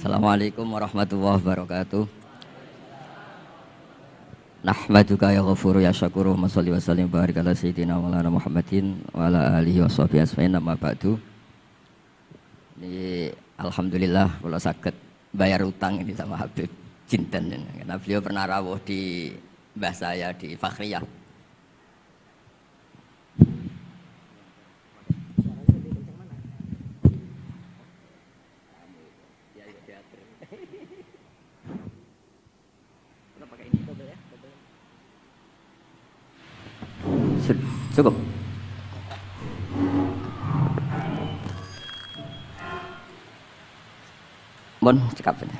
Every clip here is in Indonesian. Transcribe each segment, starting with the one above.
Assalamualaikum warahmatullahi wabarakatuh. Nahmaduka ya ghafuru ya syakuru wa sholli wa sallim barik ala sayyidina wa ala Muhammadin wa ala alihi wa sahbihi asma'in amma ba'du. Ini alhamdulillah kalau sakit bayar utang ini sama Habib Jinten karena beliau pernah rawuh di mbah saya di Fakhriyah. Cukup. Bon, cekap saja.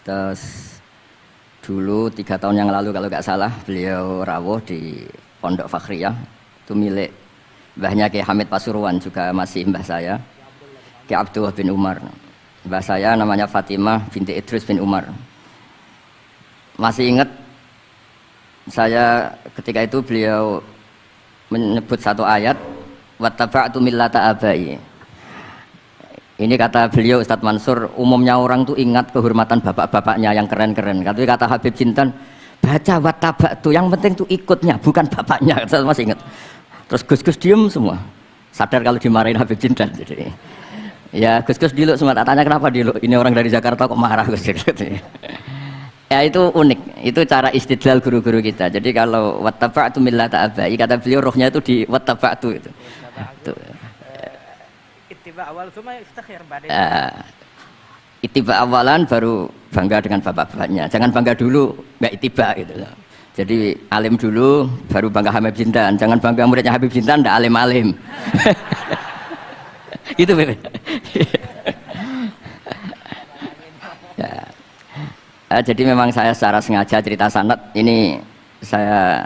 Terus dulu 3 tahun yang lalu kalau nggak salah beliau rawuh di Pondok Fakhriyah, itu milik mbahnya Kiai Hamid Pasuruan, juga masih mbah saya Kiai Abdullah bin Umar. Mbah saya namanya Fatimah binti Idris bin Umar. Masih ingat saya ketika itu beliau menyebut satu ayat wattaba'tu millata abai. Ini kata beliau Ustadz Mansur, umumnya orang tuh ingat kehormatan bapak-bapaknya yang keren-keren. Tapi kata Habib Jinten, baca wattaba'tu yang penting tuh ikutnya bukan bapaknya. Saya masih ingat. Terus Gus-Gus diem semua. Sadar kalau dimarahin Habib Jinten. Jadi ya Gus-Gus dulu semua, tak tanya kenapa dulu. Ini orang dari Jakarta kok marah Gus. Ya itu unik, itu cara istidlal guru-guru kita. Jadi kalau wattaba'tu millata abai, kata beliau rohnya itu di wattaba'tu itu. Ittiba awal cuma istighfar badai. Ittiba awalan baru bangga dengan bapak-bapaknya. Jangan bangga dulu enggak ittiba gitu loh. Jadi alim dulu baru bangga Habib Jinten. Jangan bangga muridnya Habib Jinten ndak alim-alim. Itu Beb. Jadi memang saya secara sengaja cerita sanad ini saya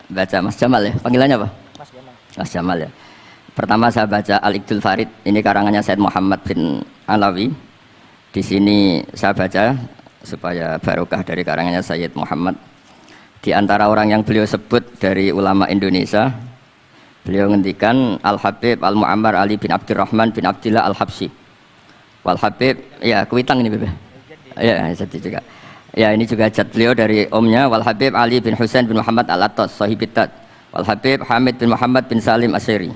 baca Mas Jamal ya, panggilannya apa? Mas Jamal. Mas Jamal ya. Pertama saya baca Al-Iqdul Farid, ini karangannya Said Muhammad bin Alawi. Di sini saya baca supaya barokah dari karangannya Sayyid Muhammad. Di antara orang yang beliau sebut dari ulama Indonesia, beliau ngendikan Al-Habib Al-Mu'ammar Ali bin Abdurrahman bin Abdillah Al-Habsyi. Wal Habib, ya Kuitang ini Bebe. Ya, jadi juga. Ya ini juga jad beliau dari omnya Wal Habib Ali bin Husain bin Muhammad Al-Attas Sahibitat. Wal Habib Hamid bin Muhammad bin Salim Asyiri.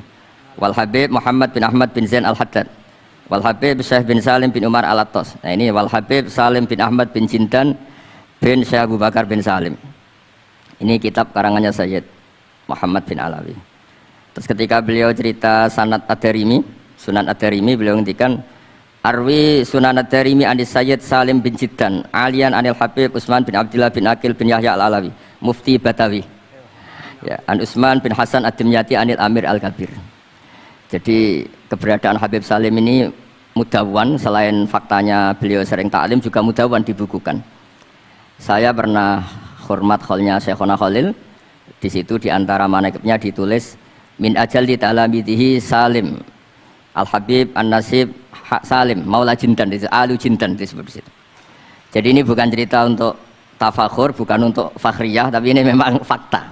Wal Habib Muhammad bin Ahmad bin Zain Al-Haddad. Wal Habib Syekh bin Salim bin Umar Al-Attas. Nah ini Wal Habib Salim bin Ahmad bin Jinten bin Syekh Abu Bakar bin Salim. Ini kitab karangannya Sayyid Muhammad bin Alawi. Terus ketika beliau cerita Sanad Ad-Darimi, Sunan Ad-Darimi, beliau ngendikan Arwi Sunan Ad-Darimi anis Sayyid Salim bin Jiddan Alian anil Habib Utsman bin Abdillah bin Akil bin Yahya Al-Alawi Mufti Batawi ya, an Utsman bin Hasan Ad-Dimyati anil Amir Al-Kabir. Jadi keberadaan Habib Salim ini mudawwan, selain faktanya beliau sering ta'lim juga mudawwan dibukukan. Saya pernah hormat kholnya Syekhona Khalil, di situ di antara manaqibnya ditulis min ajal di ta'lamidihi Salim Al-Habib An-Nasib Salim Maula Jinten, Alu Jinten disebut di situ. Jadi ini bukan cerita untuk tafakhur, bukan untuk Fakhriyah, tapi ini memang fakta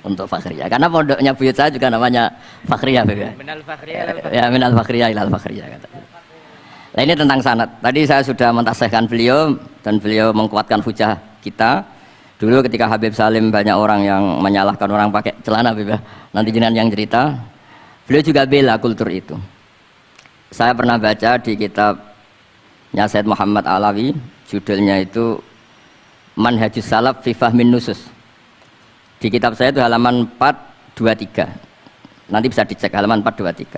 untuk Fakhriyah. Karena pondoknya buyut saya juga namanya Fakhriyah, ya. Minal Fakhriyah ya, minal Fakhriyah ilal Fakhriyah kata. Nah ini tentang sanad. Tadi saya sudah mentasihkan beliau dan beliau menguatkan hujah kita. Dulu ketika Habib Salim banyak orang yang menyalahkan orang pakai celana, ya. Nanti jenengan yang cerita. Beliau juga bela kultur itu. Saya pernah baca di kitabnya Said Muhammad Alawi, judulnya itu Manhajus Salaf fi Fahmin Nusus. Di kitab saya itu halaman 423. Nanti bisa dicek halaman 423.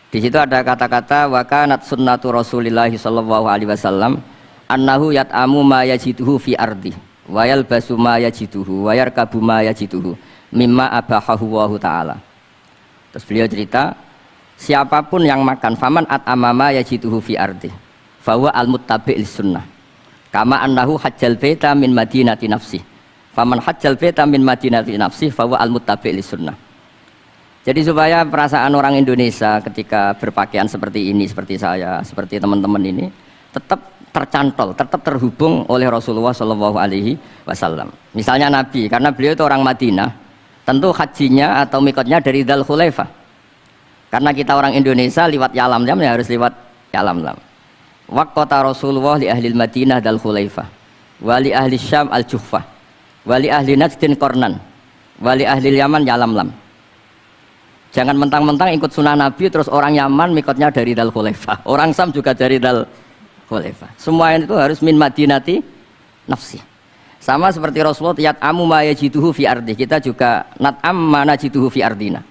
Di situ ada kata-kata wa kanat sunnatu Rasulillah sallallahu alaihi wasallam annahu yat'amu ma yajiduhu fi ardi wa yalbasu ma yajiduhu wa yarkabu ma yajiduhu mimma abahahu wa ta'ala. Terus beliau cerita siapapun yang makan faman at'amama yajiduhu fi ardi fahuwa al-muttabi' lis-sunnah kama annahu hajjal baita min madinati nafsi faman hajjal baita min madinati nafsi fahuwa al-muttabi' lis-sunnah. Jadi supaya perasaan orang Indonesia ketika berpakaian seperti ini, seperti saya, seperti teman-teman ini tetap tercantol, tetap terhubung oleh Rasulullah Shallallahu Alaihi Wasallam. Misalnya Nabi, karena beliau itu orang Madinah, tentu hajinya atau mikotnya dari Dzul Khulaifah. Karena kita orang Indonesia lewat Yalamlam ya harus lewat Yalamlam. Waqata Rasulullah li ahli Madinah dal Khulaifah, wa li ahli Syam al Juhfah, wa li ahli Najdin Qornan, wa li ahli Yaman Yalamlam. Jangan mentang-mentang ikut sunnah Nabi terus orang Yaman mikotnya dari dal Khulaifah, orang Syam juga dari dal Khulaifah. Semua itu harus min Madinati nafsi. Sama seperti Rasulullah tiyat amu ma yajiduhu fi ardi, kita juga nat'am ma najiduhu fi ardina.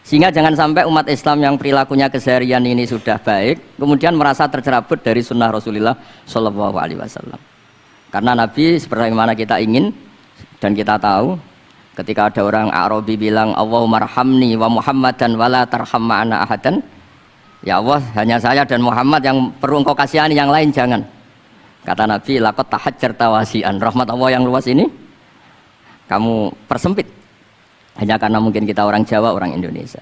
Sehingga jangan sampai umat Islam yang perilakunya keseharian ini sudah baik, kemudian merasa tercerabut dari sunnah Rasulullah Shallallahu Alaihi Wasallam. Karena Nabi sebagaimana kita ingin dan kita tahu, ketika ada orang Arabi bilang Allahumma arhamni wa Muhammadan wala tarham ma'ana ahadan, ya Allah hanya saya dan Muhammad yang perlu engkau kasihani, yang lain jangan. Kata Nabi, laqad tahajjarta wasi'an, rahmat Allah yang luas ini kamu persempit. Hanya karena mungkin kita orang Jawa, orang Indonesia.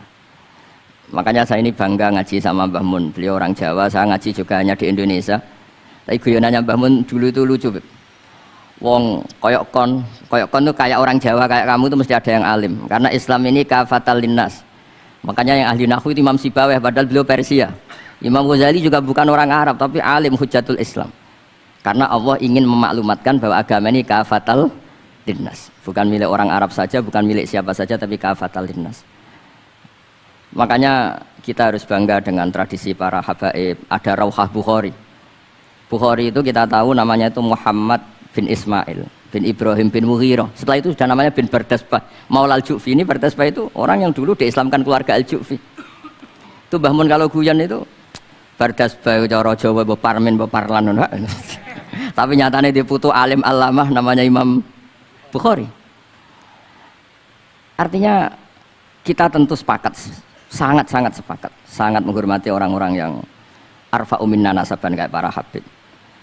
Makanya saya ini bangga ngaji sama Mbah Mun. Beliau orang Jawa, saya ngaji juga hanya di Indonesia. Tapi guyonannya Mbah Mun dulu itu lucu. Wong koyok kon tuh kayak orang Jawa, kayak kamu tuh mesti ada yang alim. Karena Islam ini kafatal linnas. Makanya yang ahli nahwu itu Imam Sibawayh, padahal beliau Persia. Imam Ghazali juga bukan orang Arab, tapi alim hujatul Islam. Karena Allah ingin memaklumatkan bahwa agama ini kafatal linnas, bukan milik orang Arab saja, bukan milik siapa saja, tapi kafatal linnas. Makanya kita harus bangga dengan tradisi para habaib. Ada Rauhah Bukhari. Bukhari itu kita tahu namanya itu Muhammad bin Ismail bin Ibrahim bin Mughirah. Setelah itu sudah namanya bin Bardasbah. Maula al-Ju'fi, ini Bardasbah itu orang yang dulu diislamkan keluarga al-Ju'fi. Itu Mbah Mun kalau guyon itu Bardasbah cara Jawa Parmin Parlan. Tapi nyatanya dia putu alim alamah namanya Imam Bukhari. Artinya kita tentu sepakat, sangat-sangat sepakat, sangat menghormati orang-orang yang arfa'u minna nasaban kayak para habib.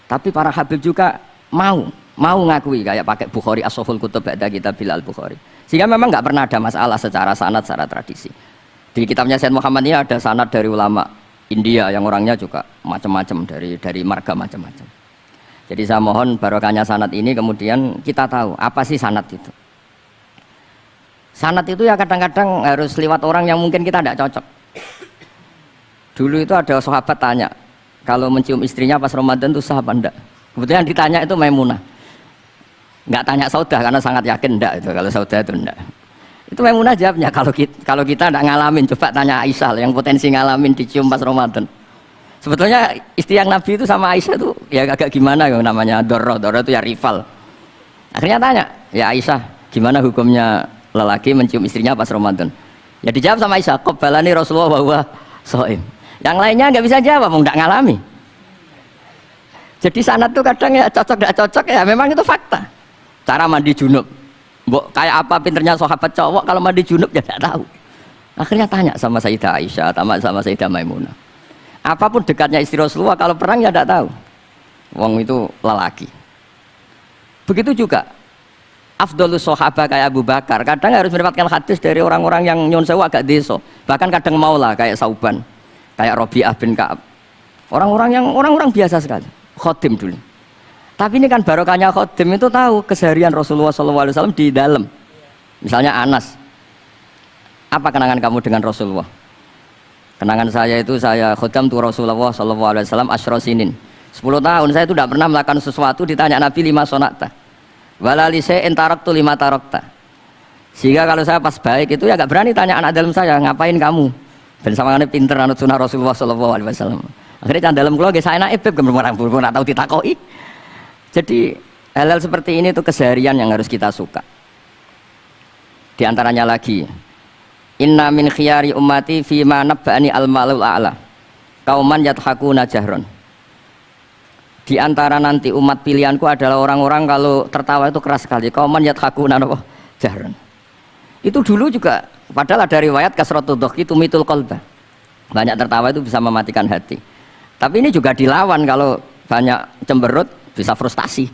Tapi para habib juga mau ngakui kayak pakai Bukhari as-Sahihul Kutub ba'da kitab Bilal Bukhari. Sehingga memang nggak pernah ada masalah secara sanad, secara tradisi. Di kitabnya Sayyid Muhammad ini ada sanad dari ulama India yang orangnya juga macam-macam, dari marga macam-macam. Jadi saya mohon barokahnya sanad ini kemudian kita tahu apa sih sanad itu. Sanad itu ya kadang-kadang harus lewat orang yang mungkin kita tidak cocok. Dulu itu ada sahabat tanya, kalau mencium istrinya pas Ramadan itu sah apa enggak? Kebetulan ditanya itu Maimunah. Enggak tanya Saudah karena sangat yakin enggak itu, kalau Saudah itu enggak. Itu Maimunah jawabnya, kalau kita enggak ngalamin, coba tanya Aisyah yang potensi ngalamin dicium pas Ramadan. Sebetulnya istri yang Nabi itu sama Aisyah itu ya agak gimana yang namanya Doro itu ya rival. Akhirnya tanya, ya Aisyah gimana hukumnya lelaki mencium istrinya pas Ramadan? Ya dijawab sama Aisyah, qabbalani Rasulullah wa huwa shaim. Yang lainnya nggak bisa jawab, mau nggak ngalami. Jadi sanad tuh kadang ya cocok nggak cocok ya memang itu fakta. Cara mandi junub, kayak apa pinternya sahabat cowok kalau mandi junub ya nggak tahu. Akhirnya tanya sama Sayyidah Aisyah, sama Sayyidah Maimunah. Apapun dekatnya istri Rasulullah, kalau perang ya tidak tahu. Wong itu lelaki. Begitu juga afdhalus sahabat kayak Abu Bakar, kadang harus mendapatkan hadis dari orang-orang yang nyun sewu agak deso. Bahkan kadang maula kayak Sauban, kayak Rabi'ah bin Ka'ab. Orang-orang biasa sekali. Khodim dulu. Tapi ini kan barokahnya khodim itu tahu keseharian Rasulullah SAW di dalam. Misalnya Anas. Apa kenangan kamu dengan Rasulullah? Kenangan saya itu saya khodam tu Rasulullah SAW asyra sinin. 10 tahun saya itu tidak pernah melakukan sesuatu ditanya Nabi 5 sonata. Walali se'in taraktu 5 tarakta. Sehingga kalau saya pas baik itu ya gak berani tanya anak dalam saya, ngapain kamu? Ben sama ngene pinter anut sunah Rasulullah SAW. Akhirnya can dalam kula nggih saya enak ebeb orang tahu ditakoki. Jadi hal-hal seperti ini itu keseharian yang harus kita suka. Di antaranya lagi inna min khiyari ummati fima nabba'ani al-malul a'la kauman yathakuna jahron. Di antara nanti umat pilihanku adalah orang-orang kalau tertawa itu keras sekali, kauman yathakuna jahron. Itu dulu juga padahal ada riwayat kasratud dhahki tumitul qalba. Banyak tertawa itu bisa mematikan hati. Tapi ini juga dilawan, kalau banyak cemberut bisa frustasi.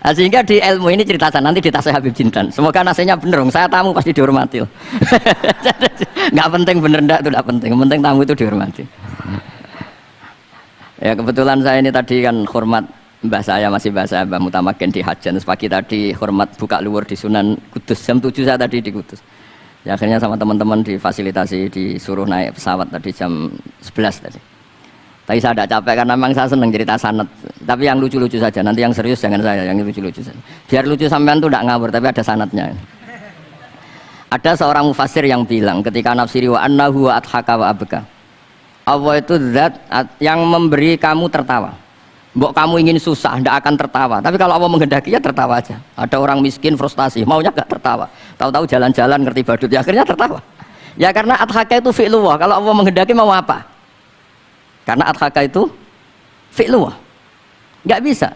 Nah, sehingga di ilmu ini cerita nanti di tasnya Habib Jintan. Semoga nasinya bener, saya tamu pasti dihormati. Nggak penting bener ndak itu nggak penting. Penting tamu itu dihormati. Ya kebetulan saya ini tadi kan hormat mbah saya, masih mbah saya Mbah Mutamakin di Hajan. Pagi tadi hormat buka luar di Sunan Kudus. Jam 7 saya tadi di Kudus. Ya, akhirnya sama teman-teman difasilitasi disuruh naik pesawat tadi jam 11 tadi. Tapi saya tidak capek karena memang saya senang cerita sanad. Tapi yang lucu-lucu saja. Nanti yang serius jangan saya, yang lucu-lucu saja. Biar lucu sampean tuh tidak ngawur, tapi ada sanadnya. Ada seorang mufassir yang bilang ketika nafsiri wa annahu wa adhaka wa abka. Allah itu zat yang memberi kamu tertawa. Mbok kamu ingin susah, tidak akan tertawa. Tapi kalau Allah menghendaki ya tertawa aja. Ada orang miskin frustasi, maunya nggak tertawa. Tahu-tahu jalan-jalan ngerti badut, ya akhirnya tertawa. Ya karena adhaka itu fi'lullah. Kalau Allah menghendaki mau apa? Karena adhaka itu fi'lullah. Nggak bisa.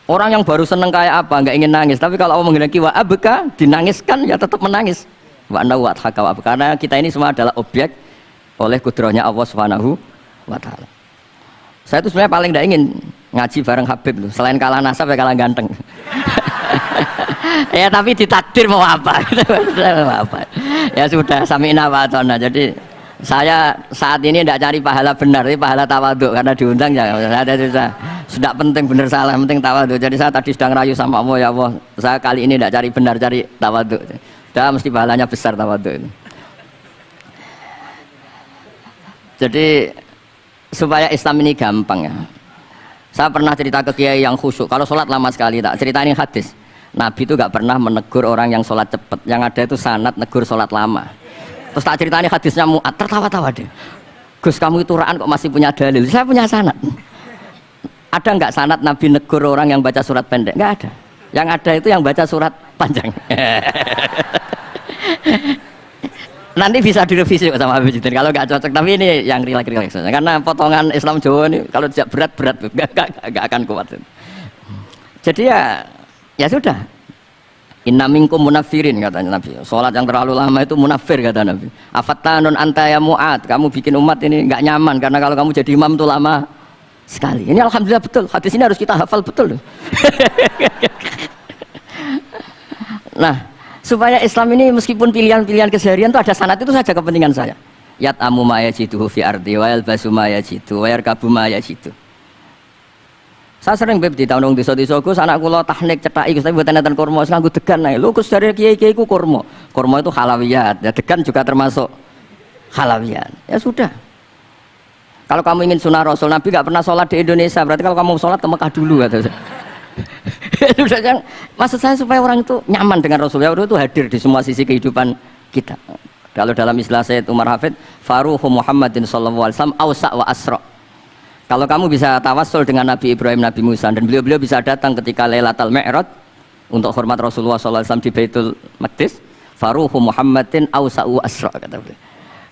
Orang yang baru seneng kayak apa, nggak ingin nangis. Tapi kalau Allah menghendaki wa abka, dinangiskan ya tetap menangis. Wa annahu wa adhaka wa abka. Karena kita ini semua adalah objek oleh kudrahnya Allah Subhanahu wa taala. Saya itu sebenarnya paling tidak ingin ngaji bareng Habib loh. Selain kalah nasab ya kalah ganteng. Ya tapi ditakdir mau apa? Mau apa? Ya sudah sami'na wa ata'na. Jadi saya saat ini tidak cari pahala benar, tapi pahala tawadhu karena diundang ya. Sudah penting benar salah, penting tawadhu. Jadi saya tadi sedang rayu sama Allah, ya Allah. Saya kali ini tidak cari benar, cari tawadhu. Sudah mesti pahalanya besar tawadhu itu. Jadi supaya Islam ini gampang ya. Saya pernah cerita ke kiai yang khusyuk. Kalau sholat lama sekali tak cerita ini hadis. Nabi itu gak pernah menegur orang yang sholat cepat. Yang ada itu sanad negur sholat lama. Terus tak ceritanya hadisnya Mu'ad, tertawa-tawa deh. Gus kamu itu raan kok masih punya dalil. Saya punya sanad. Ada nggak sanad Nabi negur orang yang baca surat pendek? Nggak ada. Yang ada itu yang baca surat panjang. Nanti bisa direvisi sama Habib Jidin kalau nggak cocok. Tapi ini yang rileks karena potongan Islam Jawa ini kalau tidak berat nggak akan kuat. Jadi ya sudah. Inna minkum munafirin katanya Nabi. Sholat yang terlalu lama itu munafir kata Nabi. Afattanun anta ya Mu'ad. Kamu bikin umat ini nggak nyaman karena kalau kamu jadi imam itu lama sekali. Ini alhamdulillah betul. Hadis ini harus kita hafal betul. Nah, supaya Islam ini meskipun pilihan-pilihan keseharian itu ada sanad itu saja kepentingan saya. Yat amu ma yajidu fi ardi wa yalbasu ma yajidu wa yarkabu ma yajidu. Saya sering beb di tahun desa-desa Gus anak kula tahnik cethaki Gus tapi mboten enten kurma nganggo degan ae. Lho Gus dari kiai-kiai ku kurma. Kurma itu halawiyat. Ya degan juga termasuk halawiyat. Ya sudah. Kalau kamu ingin sunnah Rasul, Nabi nggak pernah sholat di Indonesia. Berarti kalau kamu sholat ke Mekah dulu kata saya. Maksud saya supaya orang itu nyaman dengan Rasul. Ya itu hadir di semua sisi kehidupan kita. Kalau dalam istilah Sayyid Umar Hafid, Faruhu Muhammadin sallallahu alaihi wasallam awsa' wa asra'. Kalau kamu bisa tawassul dengan Nabi Ibrahim, Nabi Musa, dan beliau-beliau bisa datang ketika Lailatul Mi'raj untuk hormat Rasulullah SAW di Baitul Maqdis, Faruhu Muhammadin awsa'u asra' kata beliau.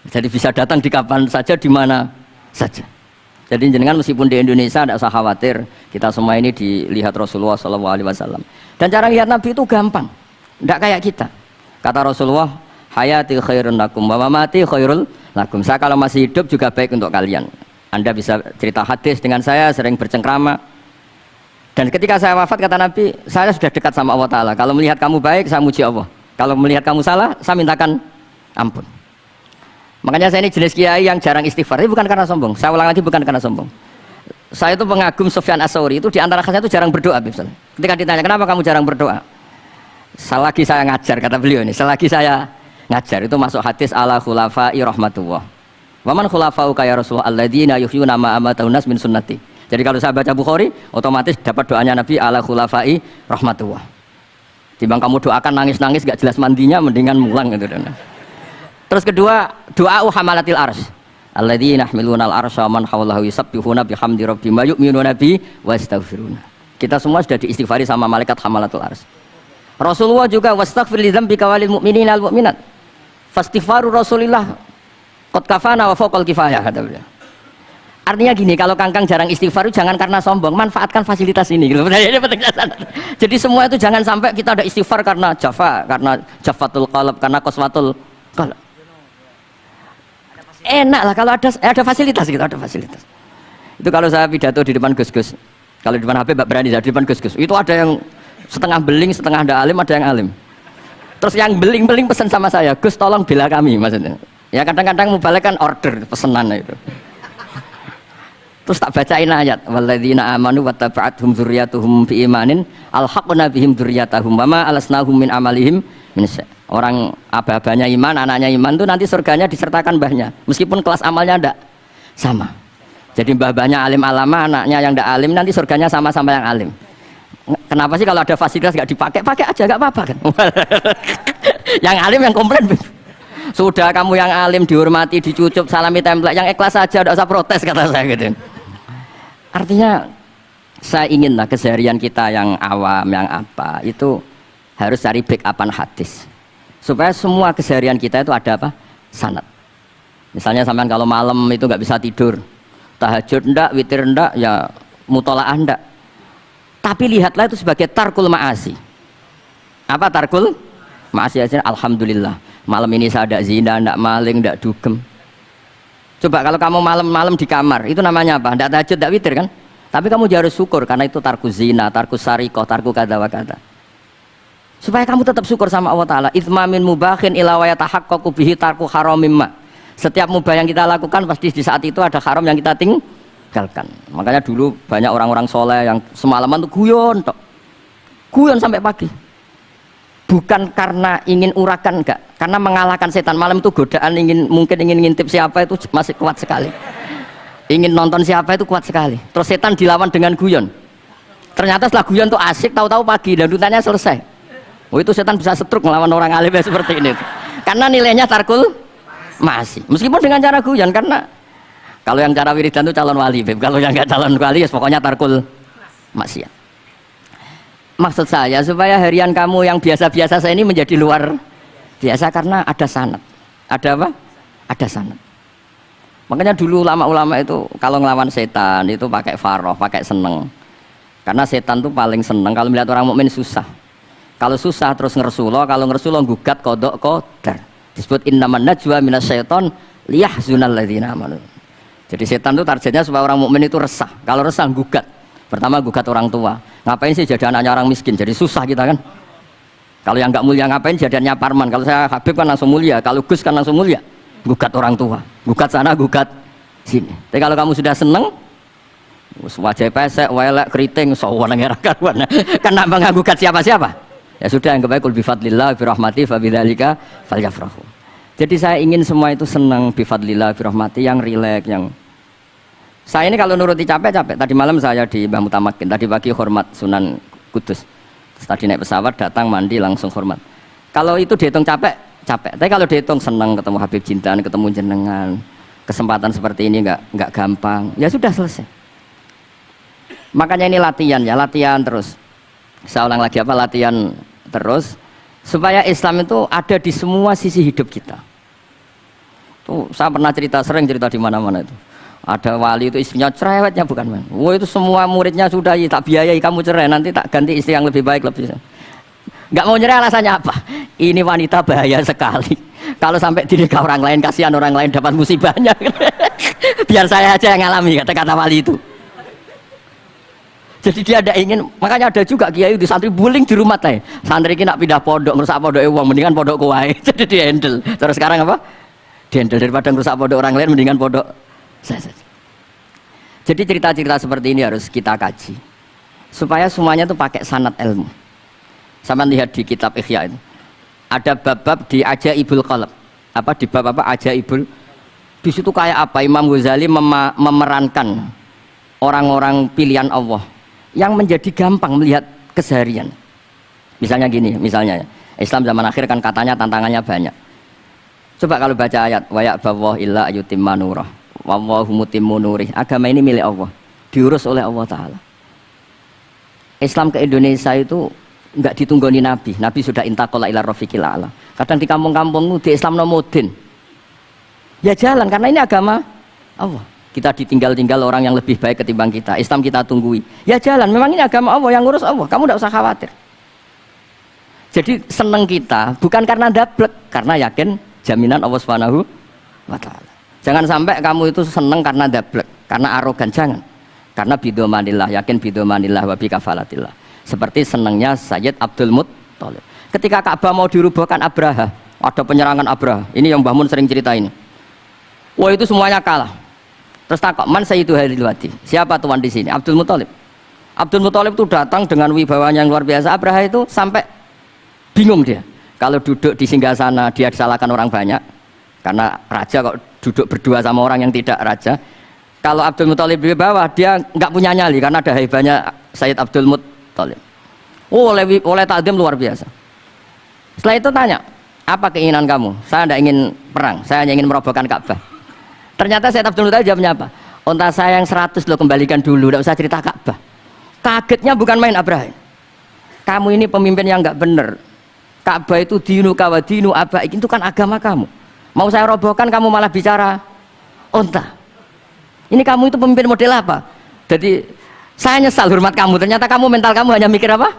Jadi bisa datang di kapan saja, di mana saja. Jadi jenengan meskipun di Indonesia tidak usah khawatir, kita semua ini dilihat Rasulullah SAW. Dan cara lihat Nabi itu gampang, tidak kayak kita. Kata Rasulullah, hayati khairun lakum, wa mamati khairul lakum. Saya kalau masih hidup juga baik untuk kalian. Anda bisa cerita hadis dengan saya, sering bercengkrama. Dan ketika saya wafat kata Nabi, saya sudah dekat sama Allah Ta'ala. Kalau melihat kamu baik, saya muji Allah. Kalau melihat kamu salah, saya mintakan ampun. Makanya saya ini jenis kiai yang jarang istighfar. Ini bukan karena sombong. Saya ulang lagi bukan karena sombong. Saya itu pengagum Sufyan As-Tsauri. Itu di antara khasnya itu jarang berdoa. Ketika ditanya, kenapa kamu jarang berdoa? Selagi saya ngajar, kata beliau ini. Selagi saya ngajar, itu masuk hadis ala khulafa'i rahmatullah. Waman khulafa'u kaya Rasulullah alladzina yuhyuna ma amatahun nas min sunnati. Jadi kalau saya baca Bukhari, otomatis dapat doanya Nabi ala khulafa'i rahmatullah. Timbang kamu doakan nangis-nangis gak jelas mandinya, mendingan mulang gitu. Terus kedua, doa hamalatil arsy. Alladzina yahmiluna al-arsya man hawlahu yusabbihuna bihamdi rabbihim wa yu'minuna bi wa yastaghfiruna. Kita semua sudah diistighfari sama malaikat hamalatul arsy. Rasulullah juga wastaghfir li dzambika walil mu'minina wal mu'minat. Fastighfaru Rasulillah qad kafana wa fawqal kifayah kata beliau. Artinya gini, kalau kangkang jarang istighfar jangan karena sombong, manfaatkan fasilitas ini gitu. Jadi semua itu jangan sampai kita ada istighfar karena jafatul qalb, karena qaswatul qalb. Enak lah kalau ada fasilitas gitu, ada fasilitas. Itu kalau saya pidato di depan Gus-Gus. Kalau di depan HP Mbak berani, di depan Gus-Gus. Itu ada yang setengah beling, setengah ada alim, ada yang alim. Terus yang beling-beling pesan sama saya, Gus tolong bela kami maksudnya. Ya kadang-kadang mubalek kan order pesanan itu. Terus tak bacain ayat walladzina amanu wattaba'athum dzurriyyatuhum biimanin alhaqna bihim dzurriyyatahum wama alasnahum min amalihim min syai'. Orang aba-abanya iman, anaknya iman itu nanti surganya disertakan mbahnya meskipun kelas amalnya enggak sama. Jadi mbah-mbahnya alim alama, anaknya yang tidak alim nanti surganya sama-sama yang alim. Kenapa sih kalau ada fasilitas nggak dipakai? Pakai aja nggak apa-apa kan? Yang alim yang komplain. Sudah kamu yang alim dihormati, dicucup, salami template, yang ikhlas saja, tidak usah protes kata saya gitu. Artinya saya inginlah keseharian kita yang awam, yang apa itu harus cari backupan hadis supaya semua keseharian kita itu ada apa? Sanad. Misalnya sampean kalau malam itu nggak bisa tidur, tahajud ndak, witir ndak, ya mutolaah ndak. Tapi lihatlah itu sebagai tarkul ma'asi. Apa tarkul ma'asi? Alhamdulillah malam ini saya tidak zina, tidak maling, tidak dugem. Coba kalau kamu malam-malam di kamar itu namanya apa? Tidak tahajud, tidak witir kan? Tapi kamu harus syukur karena itu tarku zina, tarku sarikoh, tarku kata wa kata. Supaya kamu tetap syukur sama Allah Ta'ala. Ithmamin mubahin ila wa yatahaqqaqu bihi tarku haramimma. Setiap mubah yang kita lakukan pasti di saat itu ada haram yang kita tinggalkan. Makanya dulu banyak orang-orang soleh yang semalaman tuh guyon sampai pagi. Bukan karena ingin urakan, enggak, karena mengalahkan setan. Malam itu godaan mungkin ingin ngintip siapa itu masih kuat sekali. Ingin nonton siapa itu kuat sekali. Terus setan dilawan dengan guyon. Ternyata setelah guyon tuh asik, tahu-tahu pagi dan dutannya selesai. Oh itu setan bisa setruk melawan orang alim seperti ini. Karena nilainya tarkul masih. Meskipun dengan cara guyon, karena kalau yang cara wiridan itu calon wali, kalau yang nggak calon wali ya pokoknya tarkul maksiat. Maksud saya supaya harian kamu yang biasa-biasa saya ini menjadi luar biasa karena ada sanad. Ada apa? Ada sanad. Makanya dulu ulama-ulama itu kalau ngelawan setan itu pakai faroh, pakai seneng. Karena setan itu paling seneng kalau melihat orang mukmin susah. Kalau susah terus ngersuloh, kalau ngersuloh gugat kodok qadar. Disebut innaman najwa minasyaiton liyahzunal ladzina amanu. Jadi setan itu targetnya supaya orang mukmin itu resah. Kalau resah gugat. Pertama gugat orang tua. Ngapain sih jadi anaknya orang miskin? Jadi susah kita kan. Kalau yang nggak mulia ngapain jadinya Parman? Kalau saya Habib kan langsung mulia. Kalau Gus kan langsung mulia. Gugat orang tua. Gugat sana, gugat sini. Tapi kalau kamu sudah seneng, wajah pesek, welek, keriting, sawan ngerakan. Kan nambah gugat siapa-siapa? Ya sudah yang kebaik bi fadlillah bi rahmati fa bidzalika falyafrahu. Jadi saya ingin semua itu senang bi fadlillah bi rahmati, yang rileks, yang saya ini kalau nuruti capek-capek. Tadi malam saya di Mbah Mutamakin, tadi pagi hormat Sunan Kudus. Terus tadi naik pesawat datang mandi langsung hormat. Kalau itu dihitung capek, capek. Tapi kalau dihitung senang ketemu Habib Jintan, ketemu jenengan, kesempatan seperti ini nggak gampang. Ya sudah selesai. Makanya ini latihan ya, latihan terus. Saya ulang lagi apa, latihan terus supaya Islam itu ada di semua sisi hidup kita. Tuh saya pernah sering cerita di mana-mana itu. Ada wali itu istrinya cerewetnya bukan main. Wah itu semua muridnya sudah tak biayai kamu cerai, nanti tak ganti istri yang lebih baik lebih. Nggak mau nyerah alasannya apa? Ini wanita bahaya sekali. Kalau sampai dinikah orang lain, kasihan orang lain dapat musibahnya. Biar saya aja yang ngalami, kata wali itu. Jadi dia ada ingin, makanya ada juga kiai di santri bullying di rumah teh. Santri ini nak pindah pondok, ngerusak pondok uang, mendingan pondok kuai. Jadi di handle. Terus sekarang apa? Di handle daripada ngerusak pondok orang lain, mendingan pondok saya saja. Jadi cerita-cerita seperti ini harus kita kaji, supaya semuanya itu pakai sanad ilmu. Sama lihat di kitab Ihya itu, ada bab-bab di Ajaibul Qalb. Apa di bab apa Ajaibul? Di situ kayak apa Imam Ghazali memerankan orang-orang pilihan Allah yang menjadi gampang melihat keseharian. Misalnya gini, misalnya Islam zaman akhir kan katanya tantangannya banyak. Coba kalau baca ayat wa ya'bawah illa ayyutimma nurah wallahu mutimmu nurih. Agama ini milik Allah, diurus oleh Allah Ta'ala. Islam ke Indonesia itu enggak ditunggoni Nabi. Nabi sudah intaqala ila rafiqil a'la. Kadang di kampung-kampung di Islam nomodin. Ya jalan karena ini agama Allah. Kita ditinggal-tinggal orang yang lebih baik ketimbang kita. Islam kita tunggui. Ya jalan, memang ini agama Allah, yang ngurus Allah. Kamu tidak usah khawatir. Jadi seneng kita bukan karena dablek, karena yakin jaminan Allah Subhanahu wa Ta'ala. Jangan sampai kamu itu seneng karena dablek, karena arogan, jangan. Karena bidomanillah, yakin bidomanillah wa bikafalatillah. Seperti senengnya Sayyid Abdul Muttalib. Ketika Ka'bah mau dirubuhkan Abraha, ada penyerangan Abraha. Ini yang Mbah Mun sering cerita ini. Wah itu semuanya kalah. Terus takut, man sayyidu hadhil wadi? Siapa tuan di sini? Abdul Muthalib. Abdul Muthalib itu datang dengan wibawanya yang luar biasa. Abraha itu sampai bingung dia. Kalau duduk di singgasana dia disalahkan orang banyak. Karena raja kok duduk berdua sama orang yang tidak raja. Kalau Abdul Muthalib di bawah dia nggak punya nyali karena ada haibahnya Sayyid Abdul Muthalib. Oh, oleh takdim luar biasa. Setelah itu tanya, apa keinginan kamu? Saya tidak ingin perang, saya hanya ingin merobohkan Ka'bah. Ternyata Sayyid Abdul Muthalib jawabnya apa? Unta saya yang 100 lo kembalikan dulu, tidak usah cerita Ka'bah. Kagetnya bukan main Abraham. Kamu ini pemimpin yang nggak benar. Ka'bah itu dinu kawa dinu abaik, itu kan agama kamu. Mau saya robohkan kamu malah bicara unta. Ini kamu itu pemimpin model apa? Jadi saya nyesal hormat kamu. Ternyata kamu mental kamu hanya mikir apa?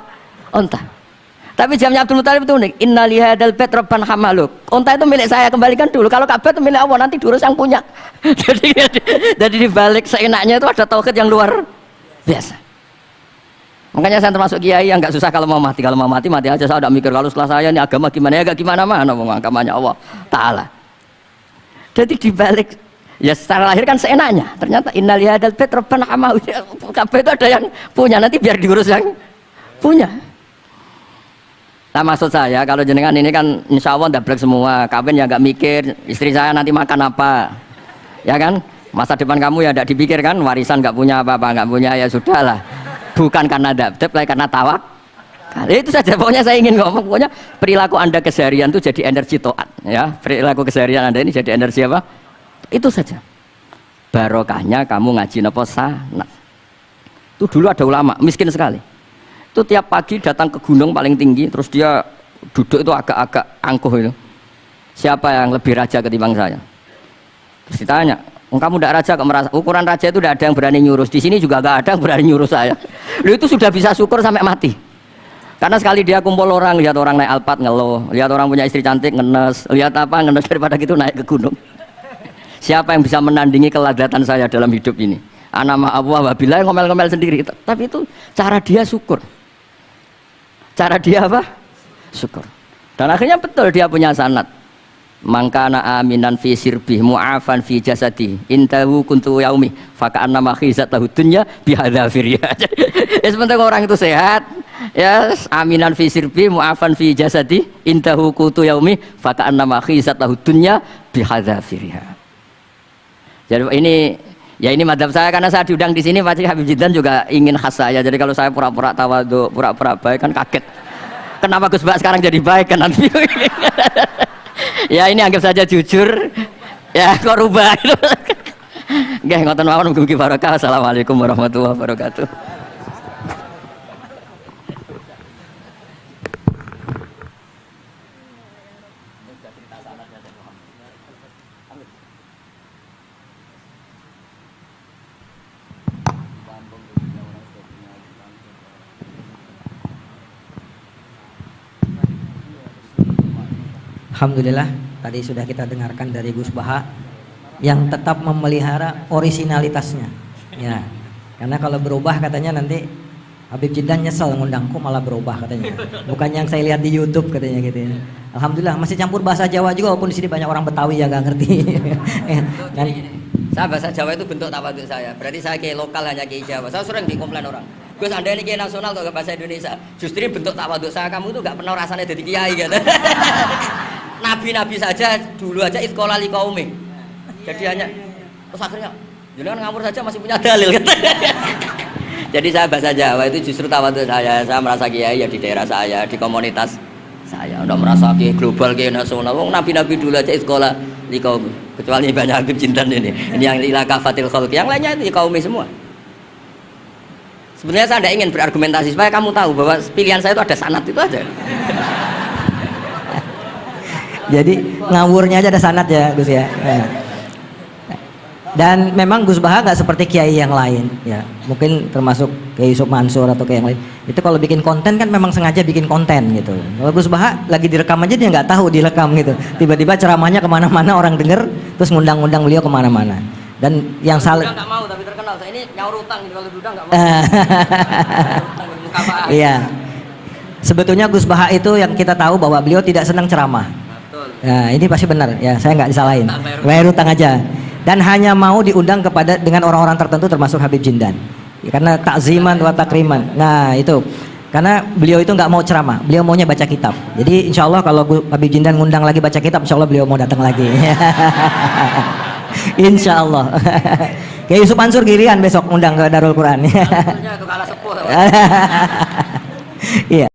Unta. Tapi jamnya Abdul Muthalib itu unik. Inna lihadal bait rabban hamaluk. Unta itu milik saya, kembalikan dulu. Kalau Ka'bah itu milik Allah, nanti diurus yang punya. jadi dibalik seenaknya itu ada tauhid yang luar biasa. Makanya saya termasuk kiai yang nggak susah kalau mau mati. Kalau mau mati, mati aja. Saya udah mikir kalau setelah saya ini agama gimana ya, gak gimana-mana. Agamanya Allah Ta'ala. Jadi dibalik, ya secara lahir kan seenaknya. Ternyata innal hadal bait rabban hamahu. Ka'bah itu ada yang punya, nanti biar diurus yang punya. Nah maksud saya kalau jenengan ini kan insya Allah ndablek semua, kawin ya nggak mikir istri saya nanti makan apa, ya kan? Masa depan kamu ya tidak dipikirkan, warisan nggak punya apa-apa, nggak punya ya sudahlah. Bukan karena dapet, karena tawak. Itu saja pokoknya saya ingin ngomong, pokoknya perilaku Anda keseharian itu jadi energi toat, ya. Perilaku keseharian Anda ini jadi energi apa? Itu saja. Barokahnya kamu ngaji napa sanad. Itu dulu ada ulama miskin sekali. Itu tiap pagi datang ke gunung paling tinggi, terus dia duduk itu agak-agak angkuh itu. Siapa yang lebih raja ketimbang saya? Terus ditanya, kamu tidak raja kok merasa? Ukuran raja itu tidak ada yang berani nyurus. Di sini juga nggak ada yang berani nyurus saya. Lu itu sudah bisa syukur sampai mati. Karena sekali dia kumpul orang, lihat orang naik Alphard ngeluh, lihat orang punya istri cantik ngenes, lihat apa ngenes daripada gitu naik ke gunung. Siapa yang bisa menandingi keladatan saya dalam hidup ini? Ana ma'allah wabillah ngomel-ngomel sendiri. Tapi itu cara dia syukur. Cara dia apa? Syukur. Dan akhirnya betul dia punya sanad. Mangkana aminan fi sirbih mu'afan fi jasadi intahu kuntu yaumi faka'anna ma khizat lahu dunya bihadzafir. Ya sebentar orang itu sehat, ya aminan fi sirbih mu'afan fi jasadi intahu kuntu yaumi faka'anna ma khizat lahu dunya bihadzafir. Jadi ini madhab saya, karena saya diundang di sini pasti Habib Jiddan juga ingin khas saya. Jadi kalau saya pura-pura tawadhu, pura-pura baik kan kaget. Kenapa Gus Bak sekarang jadi baik kan nanti? Ya ini anggap saja jujur. Ya kok rubah itu. Nggih ngoten mawon mugi barokah. Assalamualaikum warahmatullahi wabarakatuh. Alhamdulillah tadi sudah kita dengarkan dari Gus Baha yang tetap memelihara orisinalitasnya, ya. Karena kalau berubah katanya nanti Habib Jiddan nyesel ngundangku malah berubah katanya. Bukan yang saya lihat di YouTube katanya gitu ya. Alhamdulillah masih campur bahasa Jawa juga walaupun di sini banyak orang Betawi yang nggak ngerti. Dan saya bahasa Jawa itu bentuk tawaduk saya. Berarti saya kayak lokal hanya kayak Jawa. Saya sering dikomplain orang. Gus Anda ini kayak nasional kok bahasa Indonesia. Justru bentuk tawaduk saya, kamu itu nggak pernah rasanya jadi kiai gitu. Nabi-nabi saja dulu aja iskola li kaumi. Jadi hanya terus akhirnya jangan ngawur saja masih punya dalil gitu. Jadi saya bahasa Jawa itu justru tawaduk saya. Saya merasa kiai ya di daerah saya, di komunitas saya. Udah merasa kiai global, kiai nasional. Wong nabi-nabi dulu aja iskola li kaumi. Kecuali banyak Habib Jiddan ini. Ini yang ila kafatil khalq. Yang lainnya itu kaumi semua. Sebenarnya saya tidak ingin berargumentasi supaya kamu tahu bahwa pilihan saya itu ada sanad itu aja. jadi ngawurnya aja ada sanad ya Gus ya. Dan memang Gus Baha nggak seperti kiai yang lain ya. Mungkin termasuk Kiai Yusuf Mansur atau kayak yang lain. Itu kalau bikin konten kan memang sengaja bikin konten gitu. Kalau Gus Baha lagi direkam aja dia nggak tahu direkam gitu. Tiba-tiba ceramahnya kemana-mana orang denger, terus ngundang-undang beliau kemana-mana. Dan yang salah. Nggak mau tapi terkenal. Saya ini nyaur utang kalau duda nggak mau. Iya. Sebetulnya Gus Baha itu yang kita tahu bahwa beliau tidak senang ceramah. Nah ini pasti benar ya, saya nggak disalahin. Bayar utang aja. Dan hanya mau diundang kepada dengan orang-orang tertentu termasuk Habib Jiddan ya, karena takziman wa takriman. Nah itu karena beliau itu nggak mau ceramah, beliau maunya baca kitab. Jadi insya Allah kalau Habib Jiddan ngundang lagi baca kitab, insya Allah beliau mau datang lagi. Insya Allah. Kiai Yusuf Mansur giliran besok undang ke Darul Quran. Maksudnya itu kalah sepuh. Iya.